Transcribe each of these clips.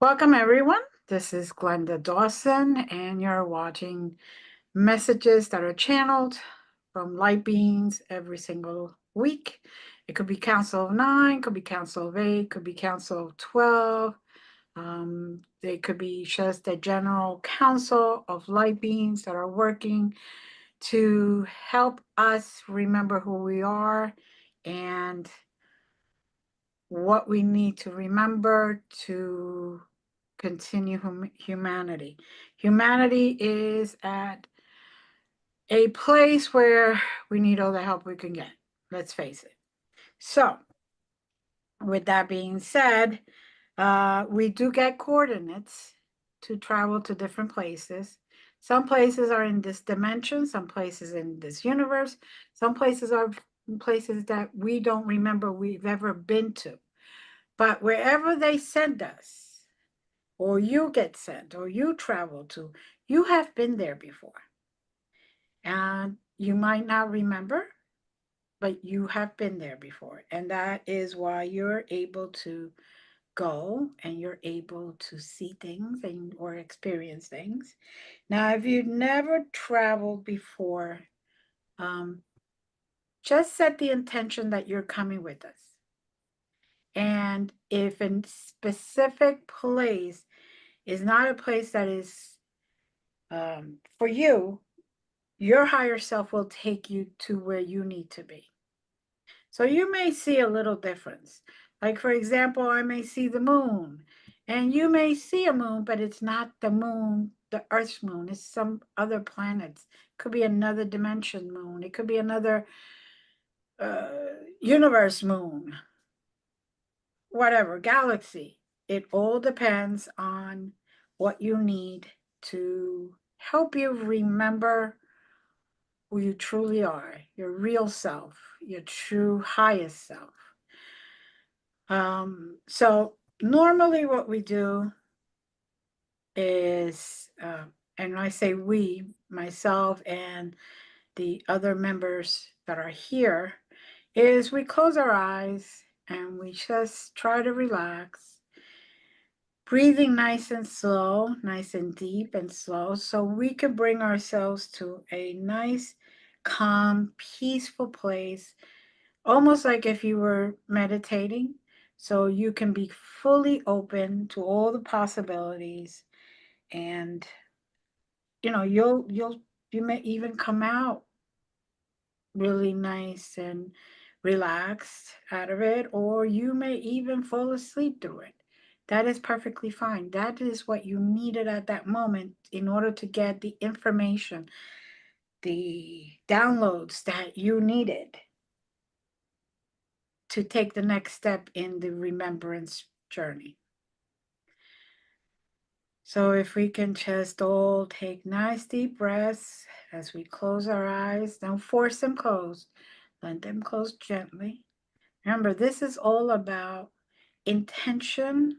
Welcome, everyone. This is Glenda Dawson, and you're watching messages that are channeled from light beings every single week. It could be Council of 9, could be Council of 8, could be Council of 12. They could be just a general council of light beings that are working to help us remember who we are and what we need to remember to continue humanity. Humanity is at a place where we need all the help we can get. Let's face it. So, with that being said, we do get coordinates to travel to different places. Some places are in this dimension, some places in this universe, some places are places that we don't remember we've ever been to. But wherever they send us, or you get sent, or you travel to, you have been there before. And you might not remember, but you have been there before. And that is why you're able to go and you're able to see things and or experience things. Now, if you've never traveled before, just set the intention that you're coming with us. And if a specific place is not a place that is for you, your higher self will take you to where you need to be. So you may see a little difference. Like, for example, I may see the moon, and you may see a moon, but it's not the moon, the Earth's moon. It's some other planets. It could be another dimension moon. It could be another universe moon, whatever, galaxy. It all depends on what you need to help you remember who you truly are, your real self, your true highest self. So normally what we do is, and I say we, myself and the other members that are here, is we close our eyes and we just try to relax, breathing nice and slow, nice and deep and slow, so we can bring ourselves to a nice, calm, peaceful place, almost like if you were meditating. So you can be fully open to all the possibilities, and you may even come out really nice and relaxed out of it, or you may even fall asleep through it. That is perfectly fine. That is what you needed at that moment in order to get the information, the downloads that you needed to take the next step in the remembrance journey. So if we can just all take nice deep breaths as we close our eyes, don't force them closed, let them close gently. Remember, this is all about intention,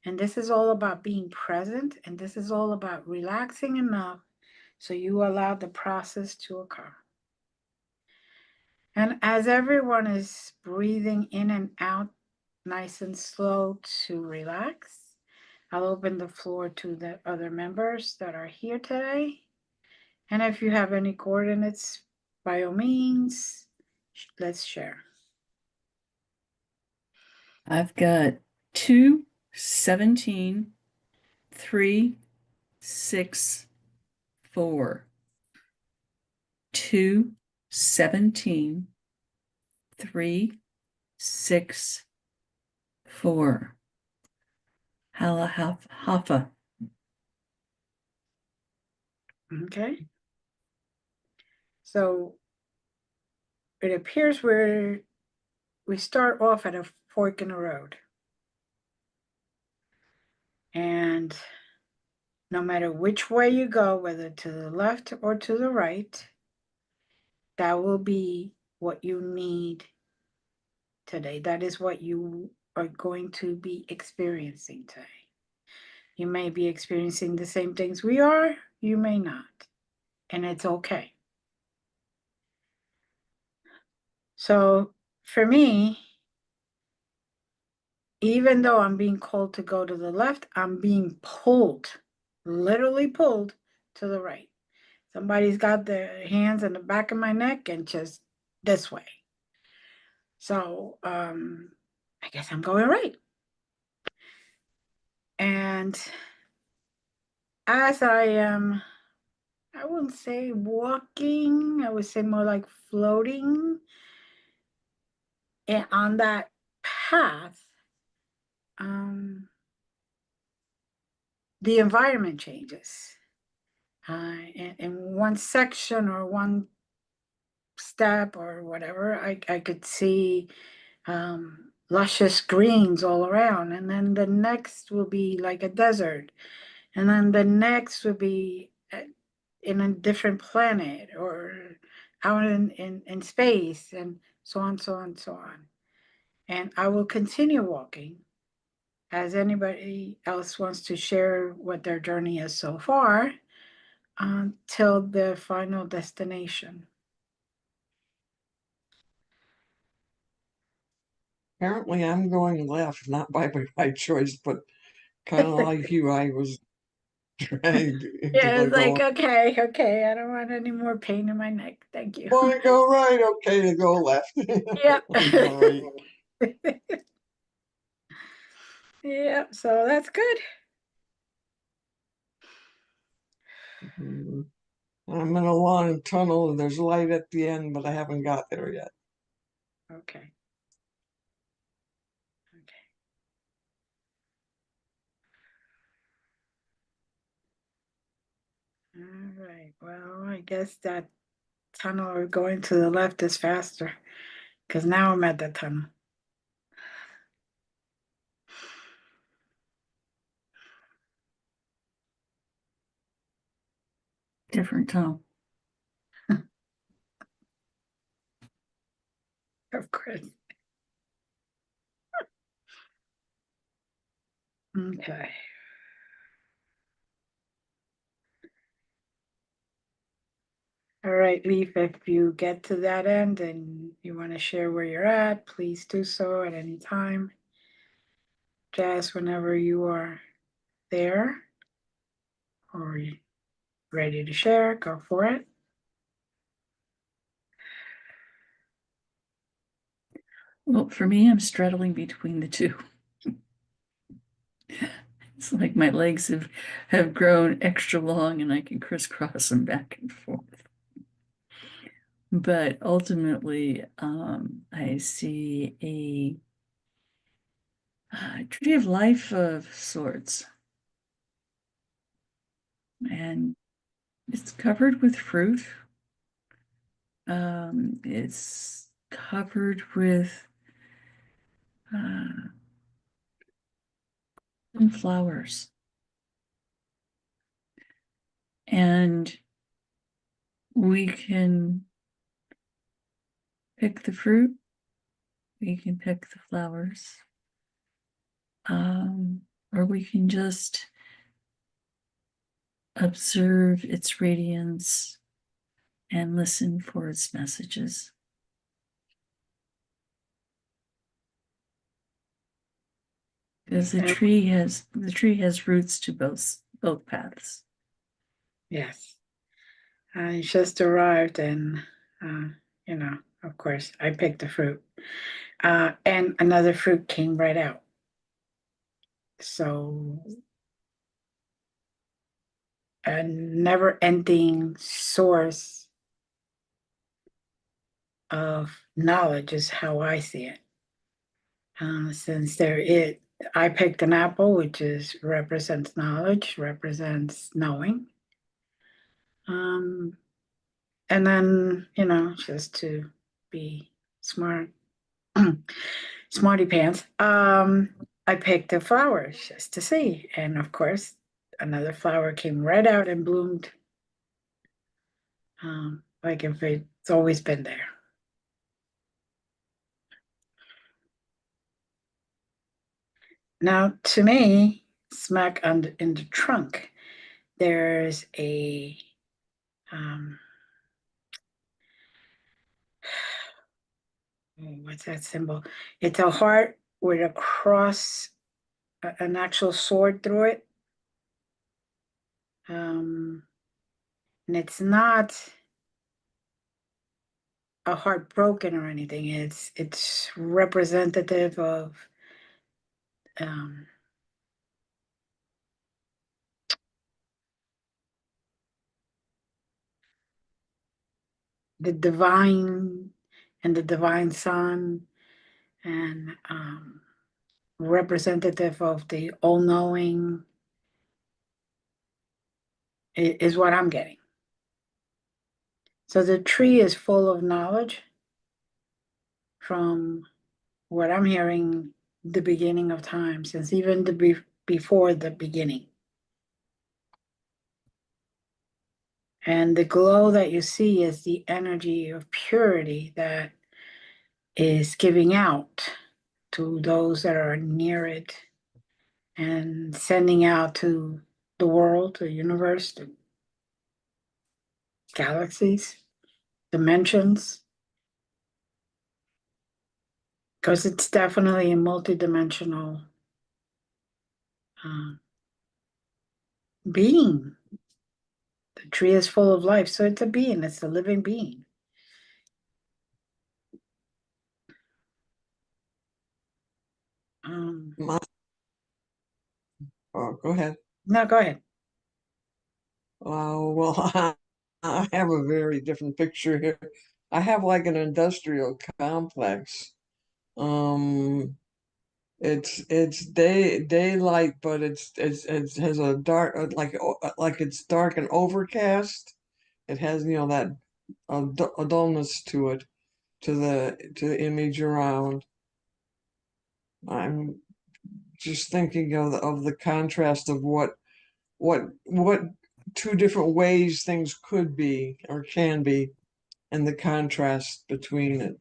and this is all about being present, and this is all about relaxing enough so you allow the process to occur. And as everyone is breathing in and out nice and slow to relax, I'll open the floor to the other members that are here today. And if you have any coordinates, by all means, let's share. I've got 2, 17, 3, 6, 4. 2, 17, 3, 6, 4. Halahafa. Okay. So it appears we start off at a fork in the road. And no matter which way you go, whether to the left or to the right, that will be what you need today. That is what you are going to be experiencing today. You may be experiencing the same things we are, you may not, and it's okay. So for me, even though I'm being called to go to the left, I'm being pulled, literally pulled to the right. Somebody's got their hands in the back of my neck and just this way. So I guess I'm going right. And as I am, I wouldn't say walking, I would say more like floating and on that path, the environment changes. In one section or one step or whatever, I could see luscious greens all around. And then the next will be like a desert. And then the next will be in a different planet or out in space and so on, so on, so on. And I will continue walking as anybody else wants to share what their journey is so far until the final destination. Apparently, I'm going left, not by my choice, but kind of like you, I was dragged into Yeah, the it's like, going. okay, okay, I don't want any more pain in my neck. Thank you. Want to go right? Okay, to go left. Yep. I'm going right. Yep, so that's good. Mhm. I'm in a long tunnel and there's light at the end, but I haven't got there yet. Okay. Okay. All right. Well, I guess that tunnel or going to the left is faster because now I'm at the tunnel. Different tone. Of course. Okay. All right, Leaf, if you get to that end and you want to share where you're at, please do so at any time. Jazz, whenever you are there or ready to share, go for it. Well, for me, I'm straddling between the two. It's like my legs have grown extra long and I can crisscross them back and forth. But ultimately, I see a tree of life of sorts. And it's covered with fruit. It's covered with some flowers. And we can pick the fruit, we can pick the flowers, or we can just observe its radiance and listen for its messages. Because the tree has roots to both paths. Yes. I just arrived and, of course, I picked the fruit. And another fruit came right out. So a never ending source of knowledge is how I see it. Since I picked an apple, which is represents knowledge, represents knowing. Um, and then, just to be smart, smarty pants. I picked the flowers just to see. And of course, another flower came right out and bloomed. Like if it's always been there. Now, to me, smack in the trunk, there's a um, what's that symbol? It's a heart with a cross, an actual sword through it. And it's not a heart broken or anything. It's representative of um, the divine and the divine son, and representative of the all-knowing is what I'm getting. So the tree is full of knowledge from what I'm hearing, the beginning of time, since even before the beginning. And the glow that you see is the energy of purity that is giving out to those that are near it and sending out to the world, the universe, the galaxies, dimensions, because it's definitely a multidimensional uh, being. The tree is full of life, so it's a being, it's a living being. My, oh, go ahead. No, go ahead. Well, I have a very different picture here. I have like an industrial complex. Um, it's daylight, but it has a dark like it's dark and overcast. It has that a dullness to it, to the image around. I'm just thinking of the contrast of what two different ways things could be or can be, and the contrast between it.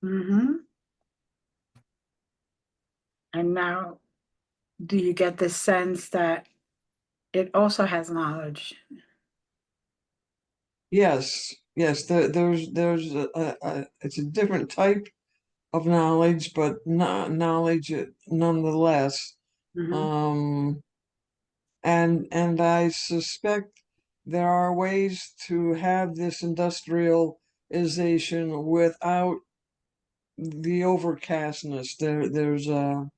Mm-hmm. And now, do you get the sense that it also has knowledge? Yes. There's it's a different type of knowledge, but not knowledge nonetheless. Mm-hmm. Um, and I suspect there are ways to have this industrialization without the overcastness. There's a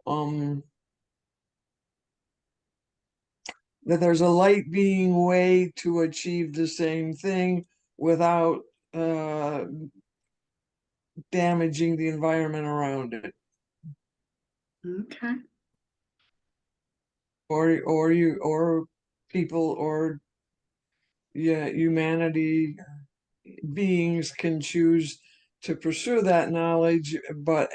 um that there's a light being way to achieve the same thing without uh damaging the environment around it. Okay. Or people, or yeah, humanity beings can choose to pursue that knowledge, but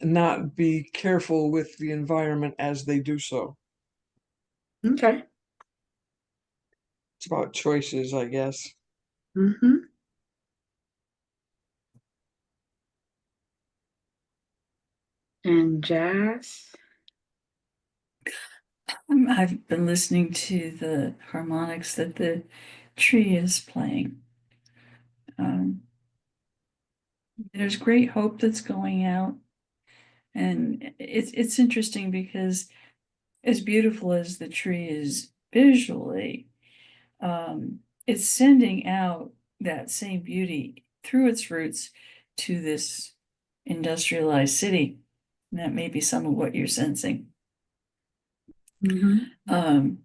not be careful with the environment as they do so. Okay. It's about choices, I guess. Mm-hmm. And jazz. I've been listening to the harmonics that the tree is playing. There's great hope that's going out, and it's interesting because as beautiful as the tree is visually, it's sending out that same beauty through its roots to this industrialized city. And that may be some of what you're sensing. Mm-hmm. Um,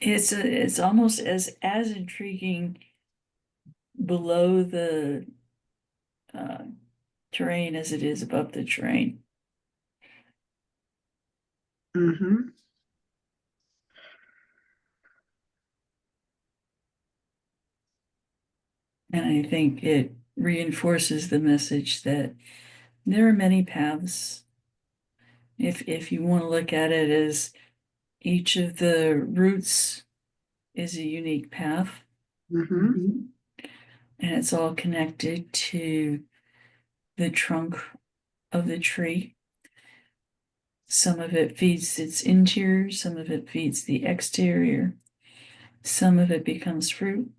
it's almost as intriguing below the terrain as it is above the terrain. Mm-hmm. And I think it reinforces the message that there are many paths. If you want to look at it as each of the roots is a unique path, Mm-hmm. and it's all connected to the trunk of the tree. Some of it feeds its interior, some of it feeds the exterior, some of it becomes fruit,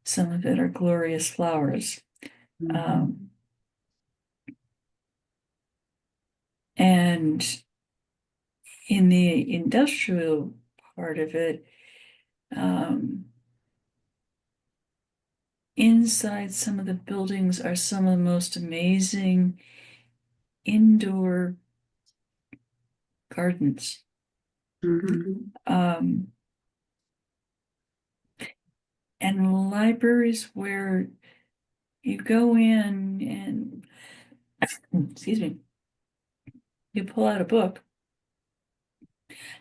some of it are glorious flowers. And in the industrial part of it, inside some of the buildings are some of the most amazing indoor gardens. Mm-hmm. And libraries where you go in and, excuse me, you pull out a book.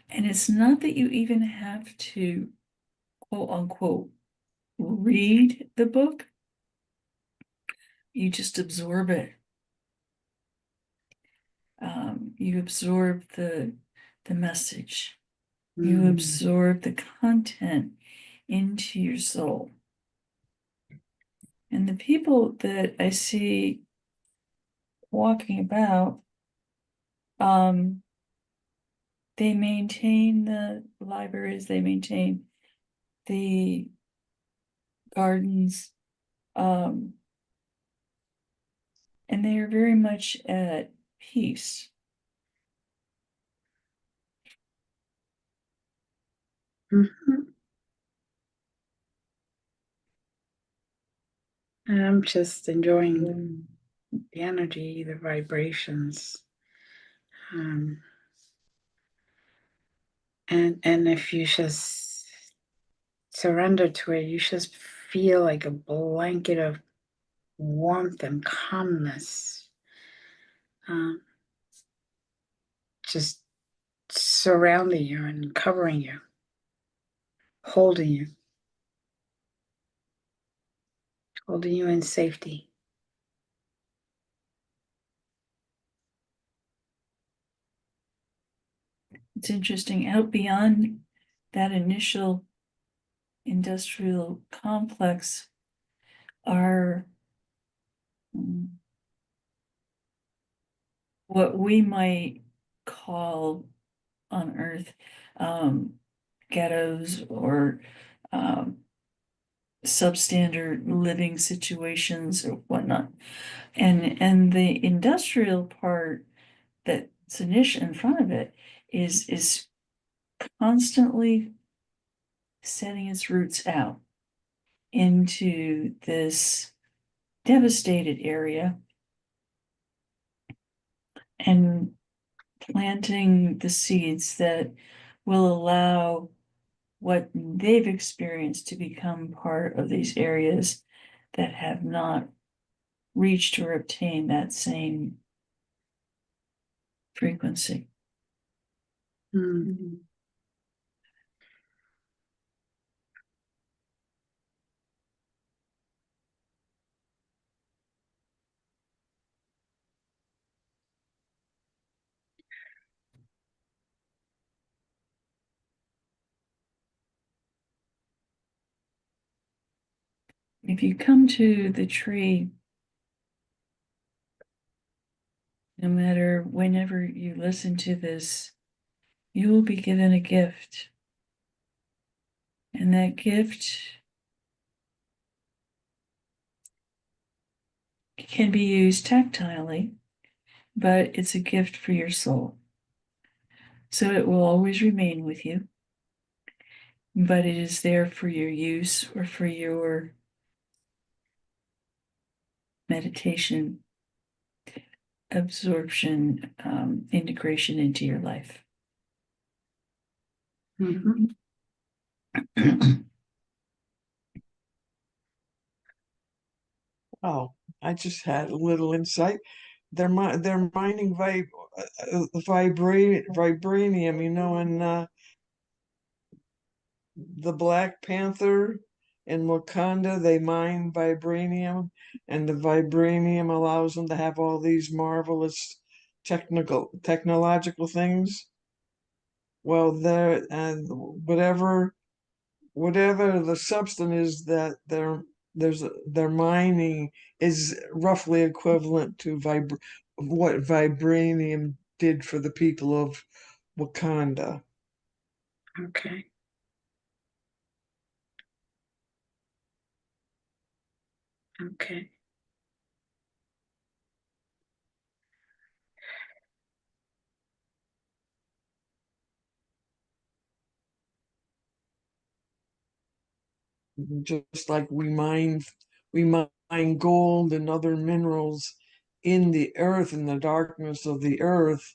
And it's not that you even have to, quote unquote, read the book, you just absorb it. You absorb the message, you absorb the content into your soul. And the people that I see walking about, they maintain the libraries, they maintain the gardens, and they are very much at peace. Mm-hmm. And I'm just enjoying the energy, the vibrations. And if you just surrender to it, you just feel like a blanket of warmth and calmness, just surrounding you and covering you, holding you, holding you in safety. It's interesting, out beyond that initial industrial complex are what we might call on Earth ghettos or substandard living situations or whatnot. And the industrial part that's in front of it is constantly setting its roots out into this devastated area and planting the seeds that will allow what they've experienced to become part of these areas that have not reached or obtained that same frequency. Mm-hmm. If you come to the tree, no matter whenever you listen to this, you will be given a gift. And that gift can be used tactilely, but it's a gift for your soul. So it will always remain with you, but it is there for your use or for your meditation, absorption, integration into your life. Mm-hmm. Oh, I just had a little insight. they're mining vibranium, you know, and the Black Panther in Wakanda, they mine vibranium, and the vibranium allows them to have all these marvelous technological things. Well, there and whatever the substance is that they're mining is roughly equivalent to what vibranium did for the people of Wakanda. Okay. Okay. Just like we mine gold and other minerals in the earth, in the darkness of the earth,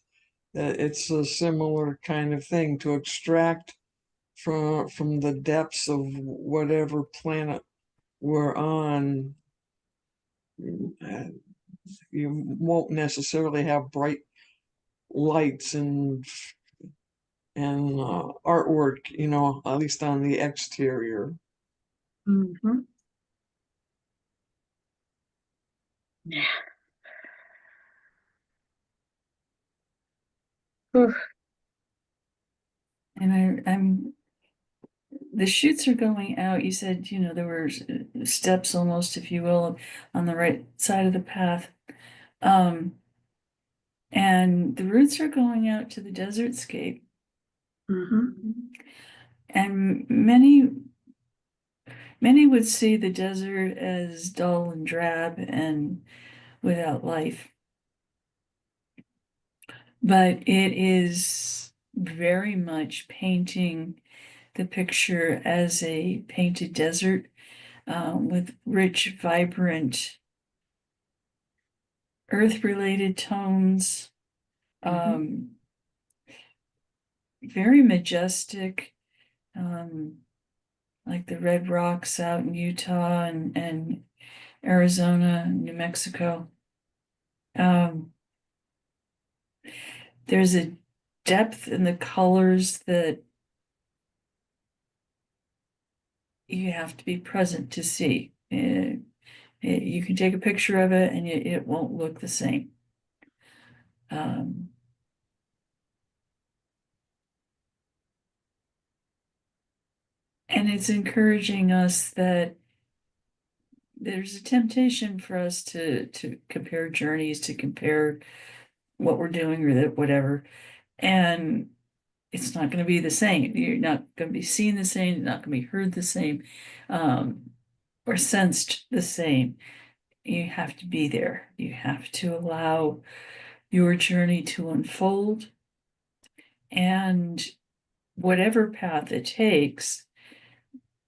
that it's a similar kind of thing to extract from the depths of whatever planet we're on. You won't necessarily have bright lights and artwork, you know, at least on the exterior. Mm-hmm. Yeah. Oof. And I'm the shoots are going out. You said, you know, there were steps almost, if you will, on the right side of the path. And the roots are going out to the desert scape. Mm-hmm. And many would see the desert as dull and drab and without life. But it is very much painting the picture as a painted desert with rich, vibrant, earth-related tones, very majestic, like the red rocks out in Utah and Arizona, New Mexico. There's a depth in the colors that you have to be present to see. You can take a picture of it and it won't look the same. And it's encouraging us that there's a temptation for us to compare journeys, to compare what we're doing or whatever. And it's not going to be the same. You're not going to be seen the same, you're not going to be heard the same, or sensed the same. You have to be there. You have to allow your journey to unfold. And whatever path it takes,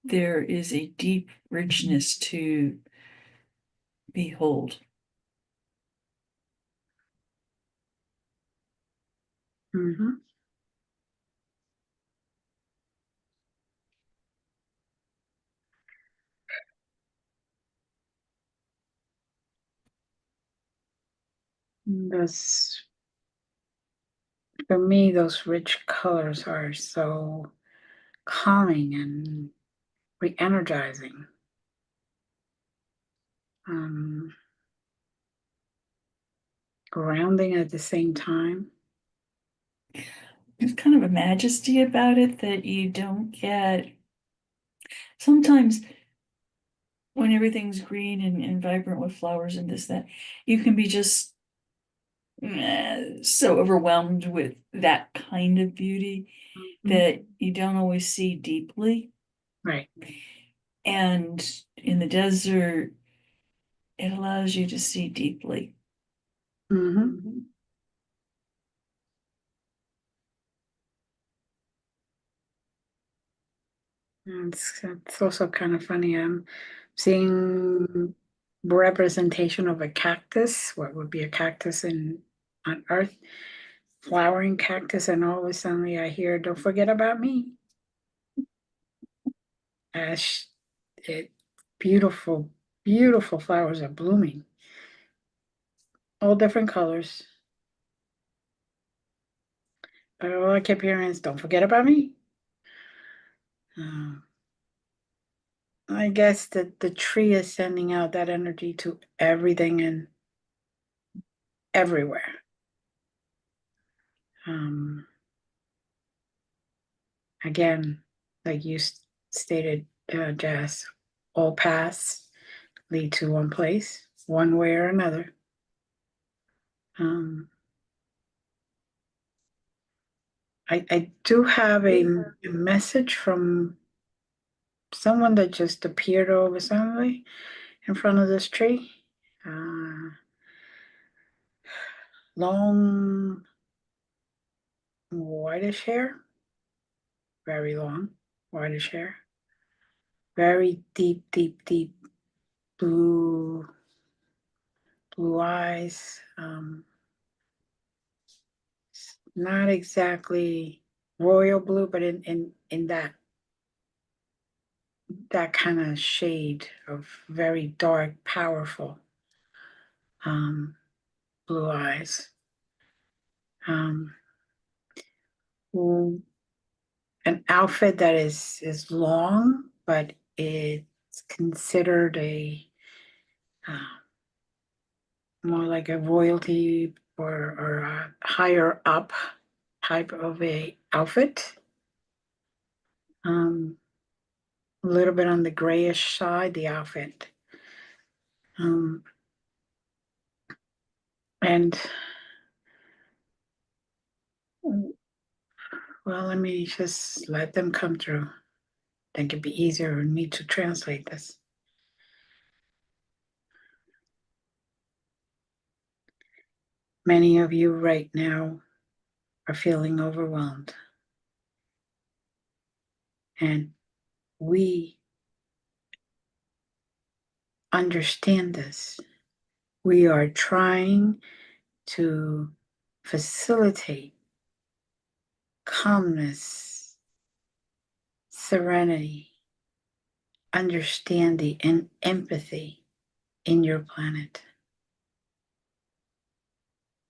there is a deep richness to behold. Mm-hmm. Those, for me, those rich colors are so calming and re-energizing. Um, Grounding at the same time. There's kind of a majesty about it that you don't get. Sometimes when everything's green and vibrant with flowers and this, that, you can be just so overwhelmed with that kind of beauty that you don't always see deeply. Right. And in the desert, it allows you to see deeply. Mm-hmm. It's also kind of funny. I'm seeing representation of a cactus, what would be a cactus on Earth, flowering cactus, and all of a sudden I hear, "Don't forget about me." As it beautiful, beautiful flowers are blooming. all different colors. But all I kept hearing is, don't forget about me. I guess that the tree is sending out that energy to everything and everywhere. Again, like you stated, Jazz, all paths lead to one place, one way or another. I do have a message from someone that just appeared over suddenly in front of this tree. Long, whitish hair, very long, whitish hair, very deep, deep, deep blue eyes. Not exactly royal blue, but in that kind of shade of very dark, powerful blue eyes. An outfit that is long, but it's considered a more like a royalty or a higher up type of a outfit. A little bit on the grayish side, the outfit. And well, let me just let them come through. I think it'd be easier for me to translate this. Many of you right now are feeling overwhelmed. And we understand this. We are trying to facilitate calmness, serenity, understanding, and empathy in your planet.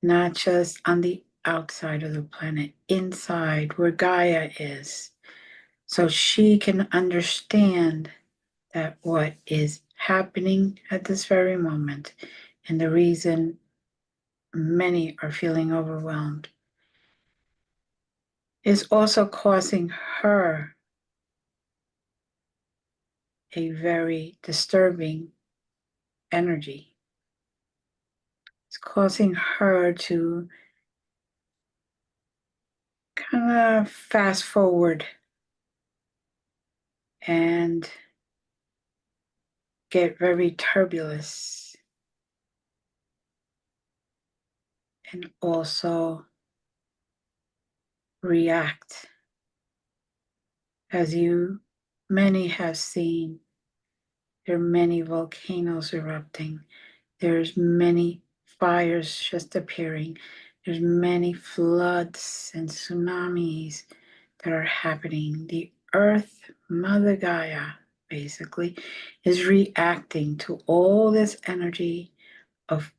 Not just on the outside of the planet, inside where Gaia is, so she can understand that what is happening at this very moment and the reason many are feeling overwhelmed is also causing her a very disturbing energy. It's causing her to kind of fast forward and get very turbulent and also react. As many have seen, there are many volcanoes erupting. There's many fires just appearing. There's many floods and tsunamis that are happening. The earth, Mother Gaia, basically, is reacting to all this energy of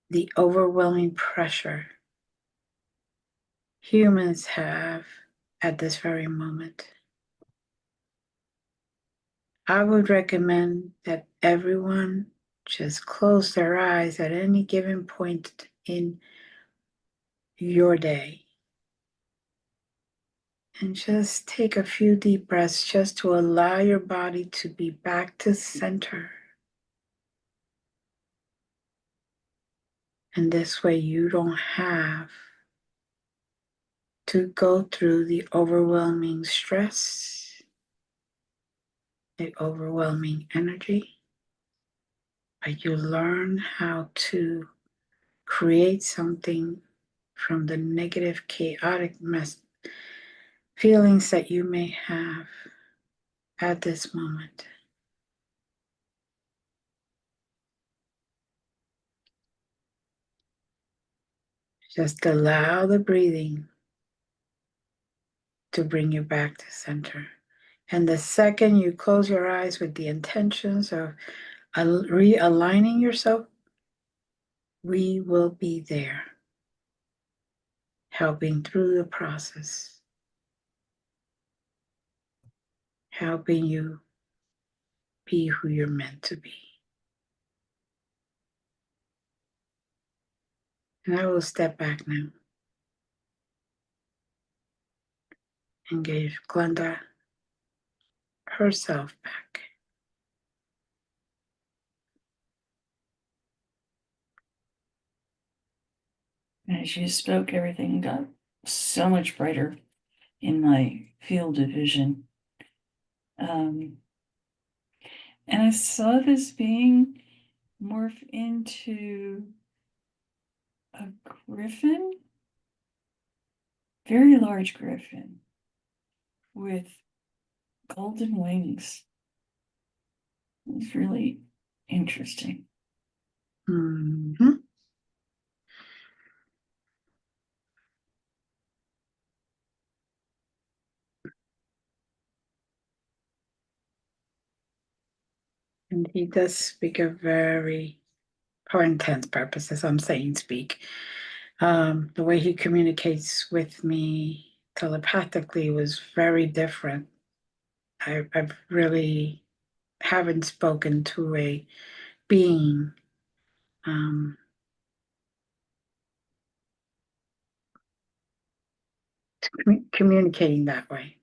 the overwhelming pressure humans have at this very moment. I would recommend that everyone just close their eyes at any given point in your day and just take a few deep breaths just to allow your body to be back to center. And this way you don't have to go through the overwhelming stress, the overwhelming energy, but you learn how to create something from the negative, chaotic feelings that you may have at this moment. Just allow the breathing to bring you back to center. And the second you close your eyes with the intentions of realigning yourself we will be there, helping through the process, helping you be who you're meant to be. And I will step back now and give Glenda herself back. As you spoke, everything got so much brighter in my field of vision. And I saw this being morph into a griffin, very large griffin with golden wings. It was really interesting. Mm-hmm. And he does speak a very, for intense purposes, I'm saying speak. The way he communicates with me telepathically was very different. I've really haven't spoken to a being communicating that way.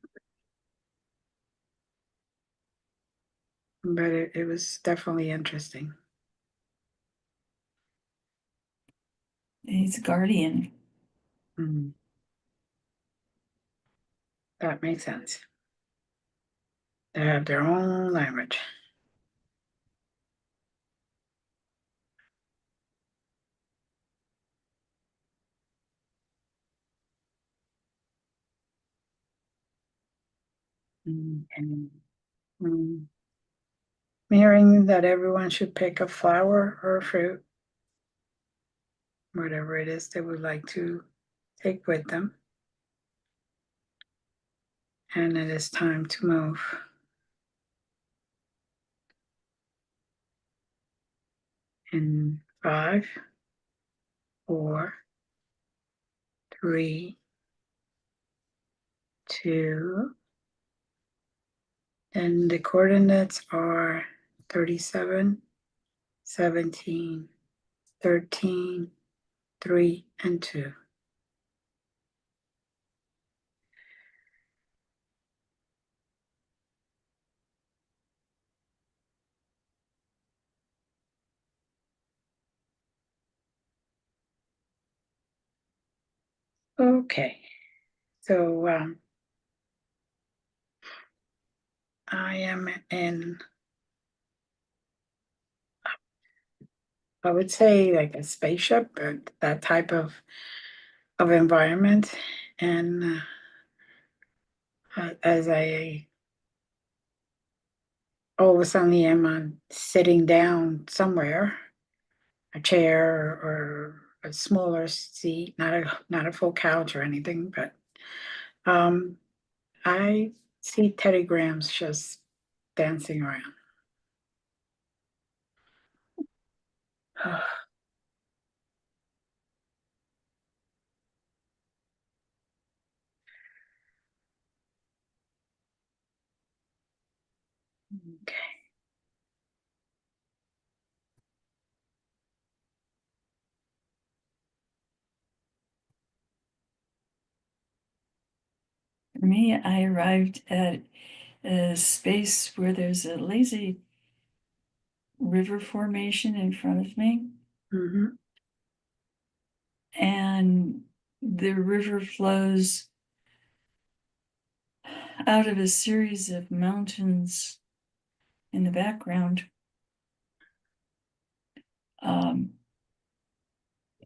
But it was definitely interesting. He's a guardian. Mm. That makes sense. They have their own language. And hearing that everyone should pick a flower or a fruit, whatever it is they would like to take with them. And it is time to move. In 5, 4, 3, 2, and the coordinates are 37, 17, 13, 3, and 2. Okay, so I am in, I would say like a spaceship, but that type of environment. And as I all of a sudden am on sitting down somewhere, a chair or a smaller seat, not a full couch or anything, but um, I see Teddy Grahams just dancing around. Okay. For me, I arrived at a space where there's a lazy river formation in front of me. Mm-hmm. And the river flows out of a series of mountains in the background.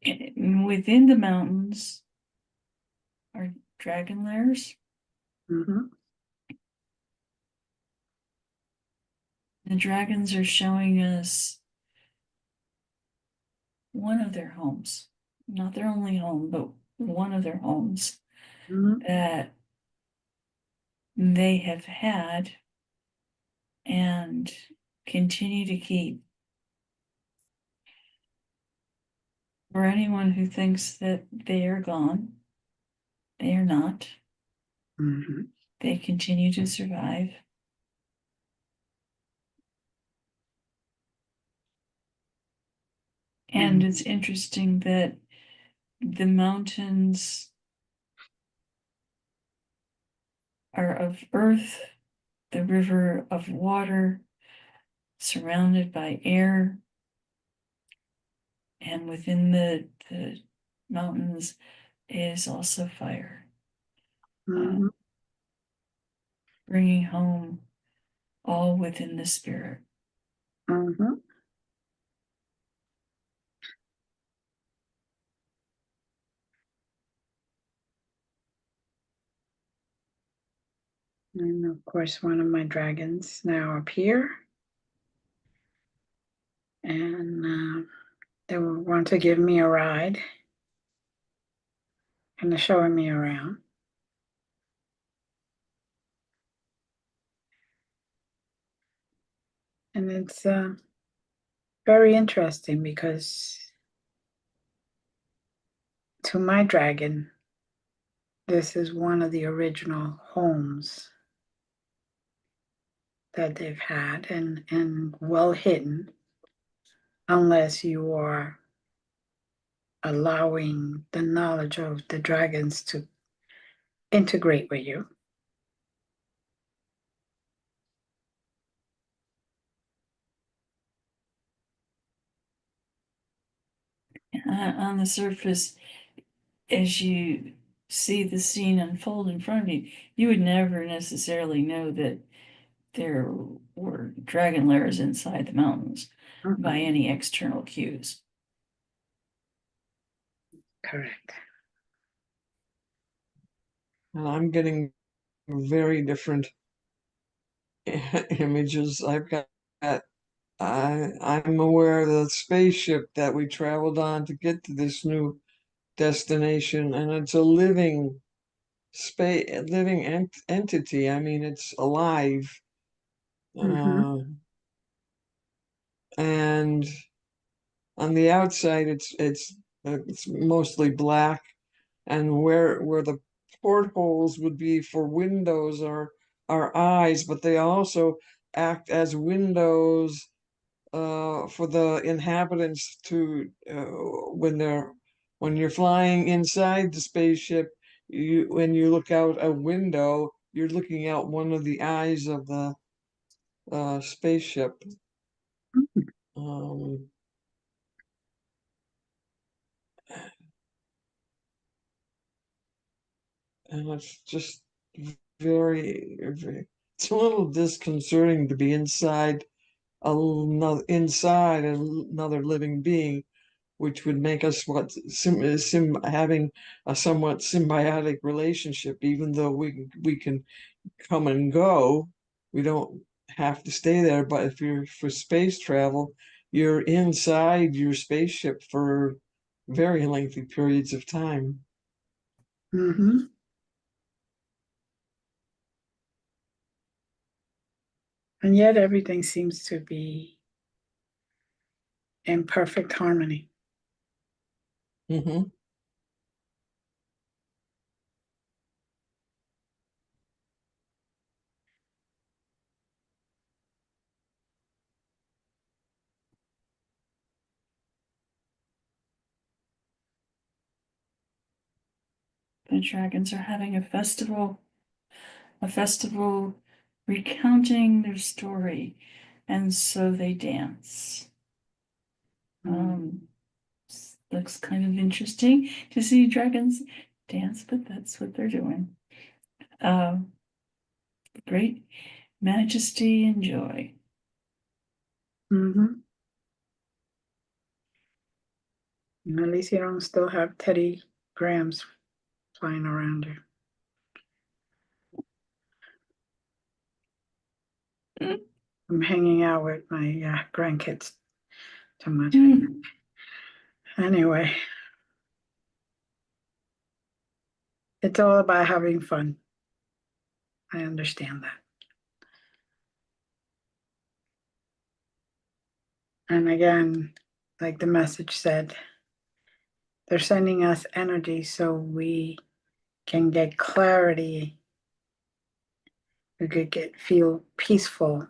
Within the mountains are dragon lairs. Mm-hmm. The dragons are showing us one of their homes, not their only home, but one of their homes Mm-hmm. that they have had and continue to keep. for anyone who thinks that they are gone, they are not. Mhm. They continue to survive. And it's interesting that the mountains are of earth, the river of water, surrounded by air, and within the mountains is also fire, Mhm. bringing home all within the spirit. Mhm. And of course, one of my dragons now up here. And they will want to give me a ride and they're showing me around. And it's very interesting because to my dragon, this is one of the original homes that they've had and well hidden unless you are allowing the knowledge of the dragons to integrate with you. On the surface, as you see the scene unfold in front of you, you would never necessarily know that there were dragon lairs inside the mountains by any external cues. Correct. And I'm getting very different images. I'm aware of the spaceship that we traveled on to get to this new destination, and it's a living entity. I mean, it's alive. Mm-hmm. Uh, and on the outside, it's mostly black, and where the portholes would be for windows are eyes, but they also act as windows for the inhabitants to when you're flying inside the spaceship, when you look out a window, you're looking out one of the eyes of the spaceship. Um, and it's just it's a little disconcerting to be inside another living being, which would make us having a somewhat symbiotic relationship. Even though we can come and go, we don't have to stay there. But if you're for space travel, you're inside your spaceship for very lengthy periods of time. Mm-hmm. And yet everything seems to be in perfect harmony. Mm-hmm. The dragons are having a festival recounting their story, and so they dance. Looks kind of interesting to see dragons dance, but that's what they're doing. Great majesty and joy. Mm-hmm. And at least you don't still have Teddy Grahams flying around you. I'm hanging out with my grandkids too much. Anyway, it's all about having fun. I understand that. And again, like the message said, They're sending us energy so we can get clarity. We could feel peaceful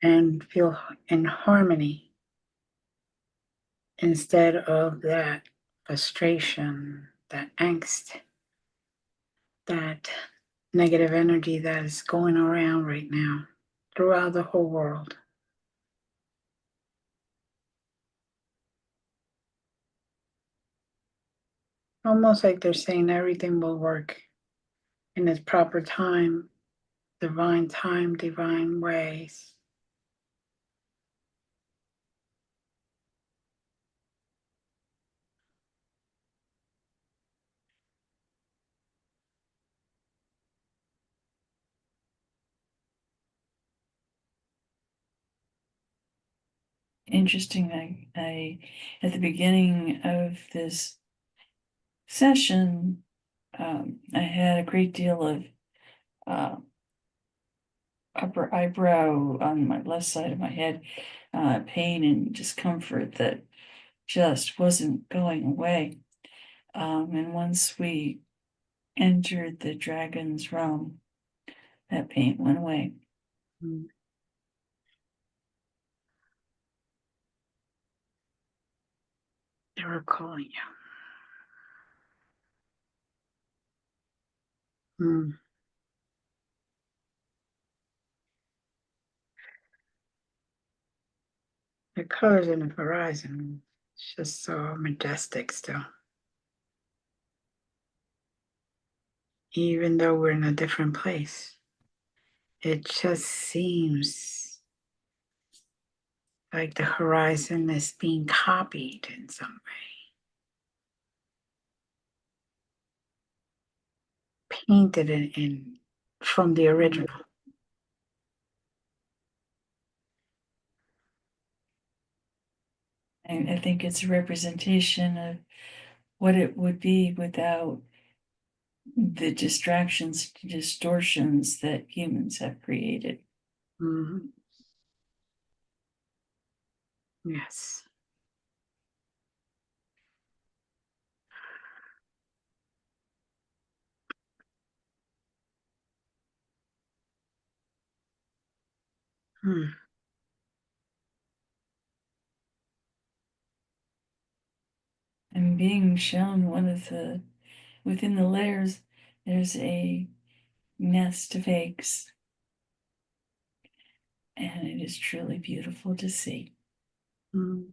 and feel in harmony instead of that frustration, that angst, that negative energy that is going around right now throughout the whole world. Almost like they're saying everything will work in its proper time, divine ways. Interesting. I at the beginning of this session, I had a great deal of upper eyebrow on my left side of my head, pain and discomfort that just wasn't going away. And once we entered the dragon's realm, that pain went away. Mm. They were calling you. Mm. The colors in the horizon, it's just so majestic still. Even though we're in a different place, it just seems like the horizon is being copied in some way, painted in from the original. I think it's a representation of what it would be without the distractions, distortions that humans have created. Mm-hmm. Yes. Hmm. And being shown within the layers, there's a nest of eggs. And it is truly beautiful to see. Mm.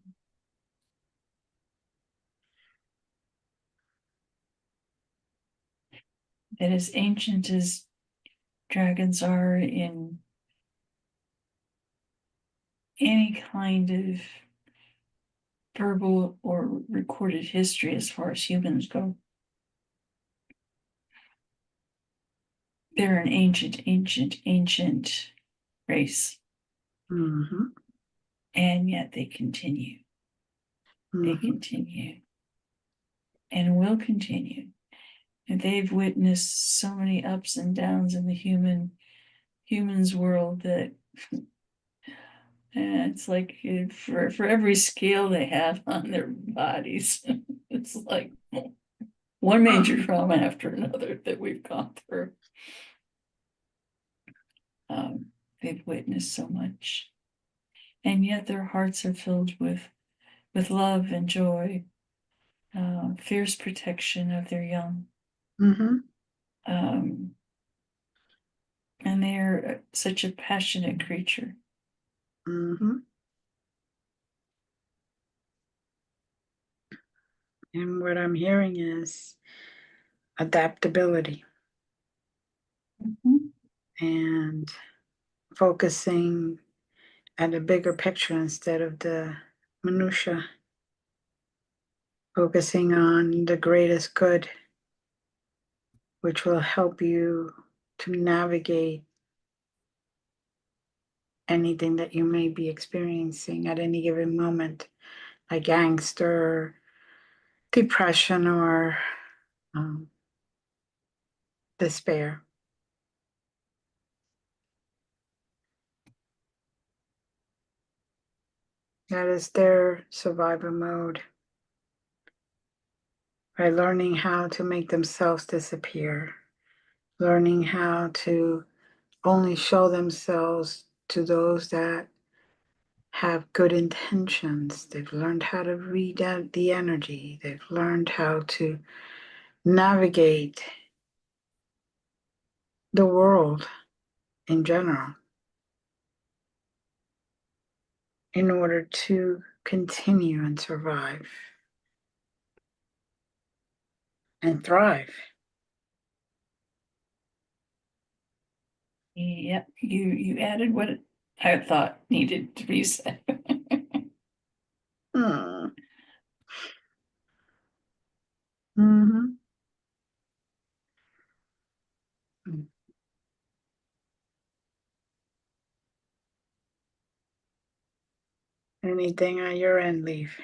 That as ancient as dragons are in any kind of verbal or recorded history as far as humans go, they're an ancient race. Mm-hmm. And yet they continue. They Mm-hmm. continue and will continue. And they've witnessed so many ups and downs in the humans world that it's like for every scale they have on their bodies, it's like one major trauma after another that we've gone through. They've witnessed so much, and yet their hearts are filled with love and joy, fierce protection of their young. Mm-hmm. And they're such a passionate creature. Mm-hmm. And what I'm hearing is adaptability and focusing at a bigger picture instead of the minutia, focusing on the greatest good, which will help you to navigate anything that you may be experiencing at any given moment, like angst or depression or um, despair. That is their survival mode. By learning how to make themselves disappear, learning how to only show themselves to those that have good intentions. They've learned how to read out the energy. They've learned how to navigate the world in general in order to continue and survive and thrive. Yep, you added what I thought needed to be said. Hmm. Mm-hmm. Anything on your end, Leaf?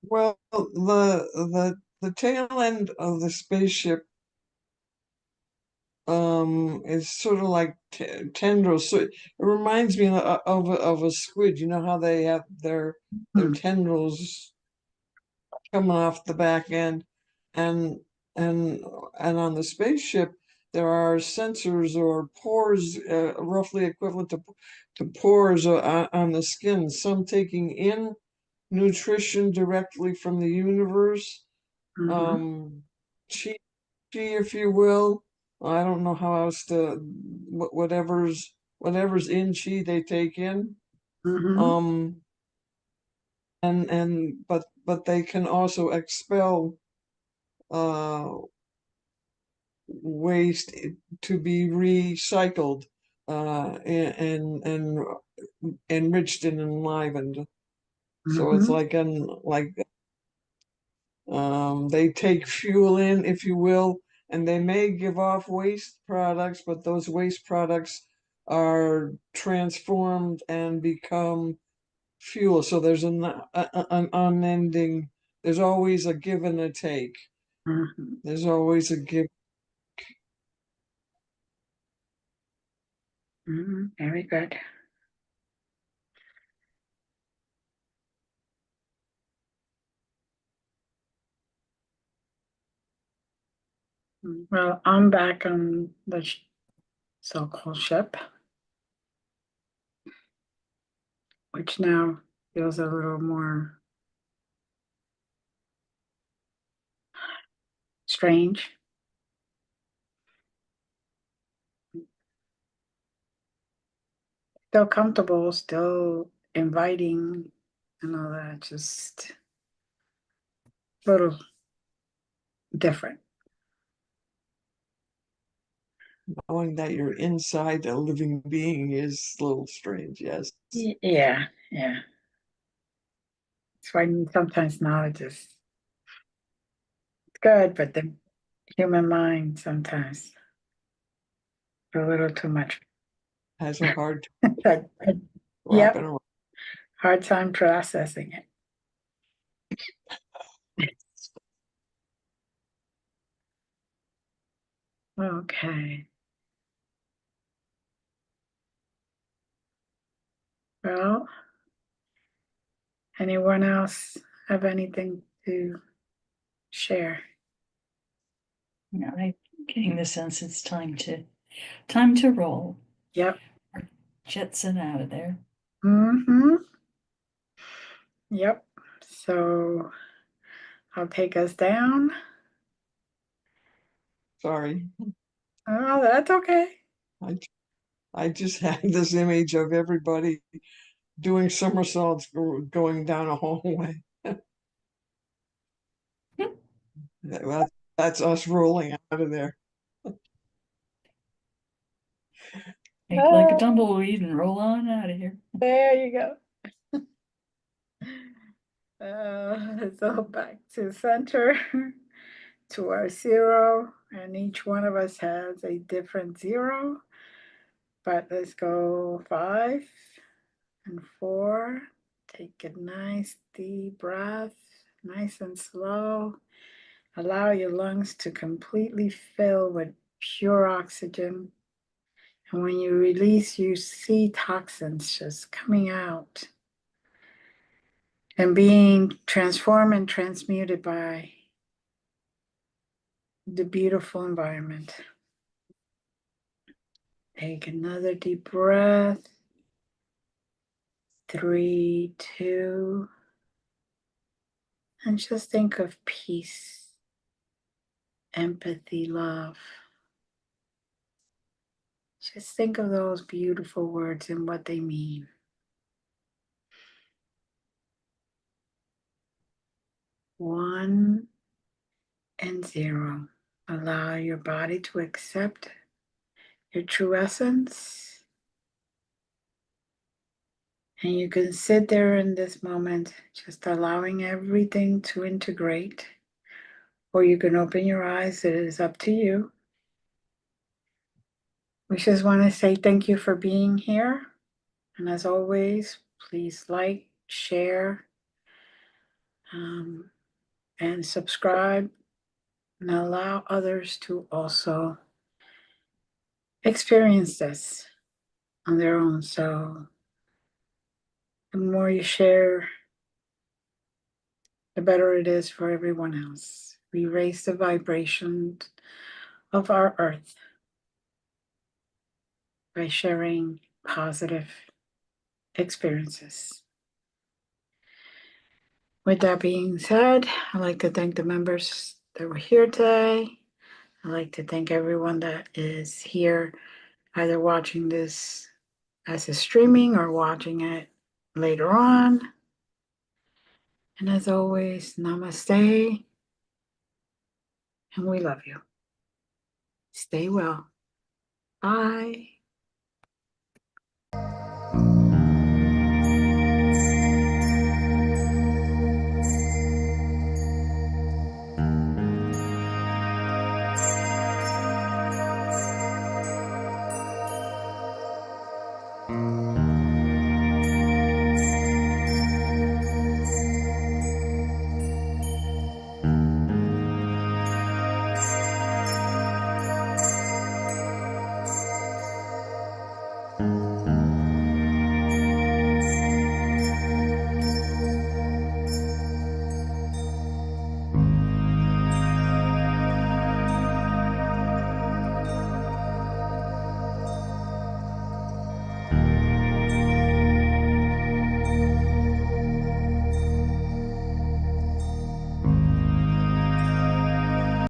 Well, the tail end of the spaceship is sort of like tendrils. So it reminds me of a squid. You know how they have their tendrils coming off the back end, and and and on the spaceship there are sensors or pores, roughly equivalent to pores on the skin. Some taking in nutrition directly from the universe, Mm-hmm. chi, if you will. I don't know how else to whatever's in chi they take in. Mm-hmm. Um, but they can also expel uh waste to be recycled, and enriched and enlivened. So it's Mm-hmm. like they take fuel in, if you will, and they may give off waste products, but those waste products are transformed and become fuel. So there's an unending, there's always a give and a take. Mm-hmm. There's always a give. Mm-hmm. Very good. Well, I'm back on the so-called ship, which now feels a little more strange. Still comfortable, still inviting, and all that. Just a little different. Knowing that you're inside a living being is a little strange, yes. Yeah, yeah. That's why sometimes knowledge is good, but the human mind sometimes a little too much. Has a hard Like, wrapping yep, around. hard time processing it. Okay. Well, anyone else have anything to share? I'm getting the sense it's time to roll. Yep. Jetson out of there. Mm-hmm. Yep. So I'll take us down. Sorry. Oh, that's okay. I I just had this image of everybody doing somersaults going down a hallway. That's us rolling out of there. Make like a tumbleweed and roll on out of here. There you go. So back to center, to our zero, and each one of us has a different zero. But let's go 5 and 4. Take a nice deep breath, nice and slow. Allow your lungs to completely fill with pure oxygen. And when you release, you see toxins just coming out and being transformed and transmuted by the beautiful environment. Take another deep breath. 3, 2, and just think of peace, empathy, love. Just think of those beautiful words and what they mean. 1 and 0. Allow your body to accept your true essence. And you can sit there in this moment, just allowing everything to integrate. Or you can open your eyes, it is up to you. We just want to say thank you for being here. And as always, please like, share, and subscribe, and allow others to also experience this on their own. So the more you share, the better it is for everyone else. We raise the vibration of our earth by sharing positive experiences. With that being said, I'd like to thank the members that were here today. I'd like to thank everyone that is here, either watching this as a streaming or watching it later on. And as always, namaste, and we love you. Stay well. Bye.